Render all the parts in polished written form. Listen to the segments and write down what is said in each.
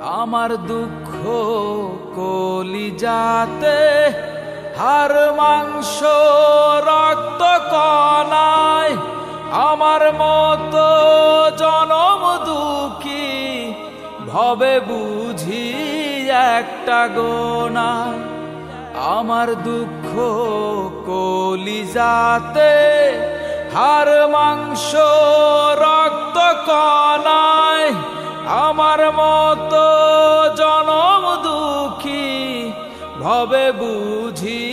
আমার দুঃখ কলিজাতে হাড় মাংস রক্ত কণায় আমার মতো জনম দুঃখী ভবে বুঝি একটা গোনা। আমার দুঃখ কলিজাতে হাড় মাংস রক্ত কণায় আমার মতো জনম দুঃখী ভবে বুঝি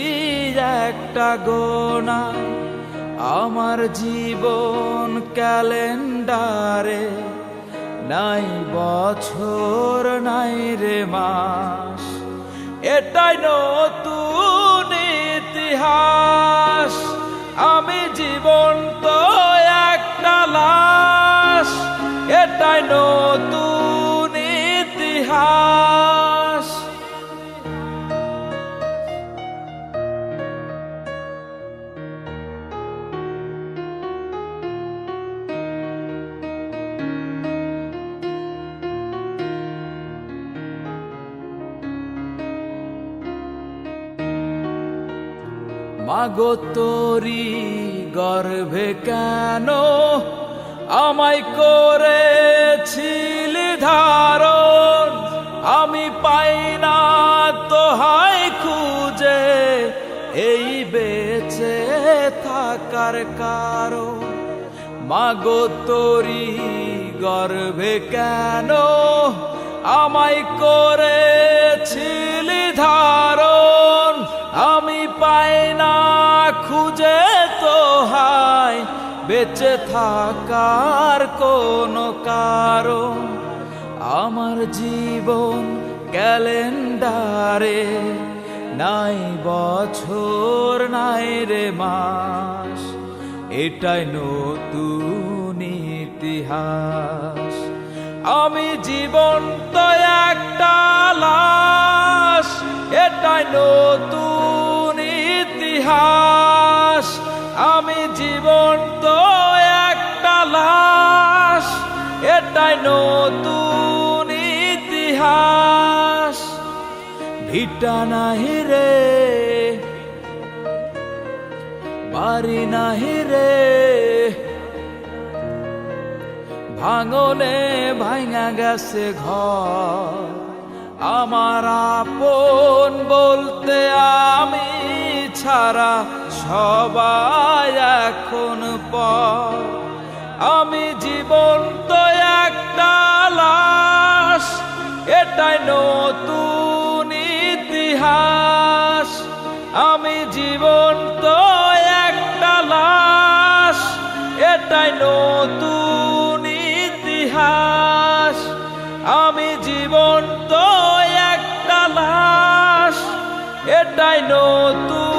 একটা গোনা। আমার জীবন ক্যালেন্ডারে নাই বছর নাই রে মাস, এটাই নতুন ইতিহাস। আমি জীবন তো একটা লাশ, এটাই নতুন ইতিহাস। মাগো তোরি গর্ভে কেন আমায় করেছিলি ধারণ, আমি পাই না তোহাই খুঁজে এই বেঁচে থাকার কারণ। মাগো তোরি গর্ভে কেন আমায় করেছিলি ধারণ, আমি পাই না খুঁজে তোহাই বেঁচে থাকার কোনো কারণ। আমার জীবন ক্যালেন্ডারে নাই বছর নাই রে মাস, এটাই নতুন ইতিহাস। আমি জীবন তো একটা লাশ, এটাই নতুন ইতিহাস। আমি জীবন তো একটা লাশ, এটাই নতুন ইতিহাস। ভিটা নাহি রে বাড়ি নাহি রে, ভাঙনে ভাঙা গেছে ঘর। আমার আপন বলতে আমি ছাড়া সবাই এখন পর। আমি জীবন তো একটা লাশ, এটাই নতুন ইতিহাস। আমি জীবন তো একটা লাশ, এটাই নতুন ইতিহাস। আমি জীবন তো একটা লাশ, এটাই নতুন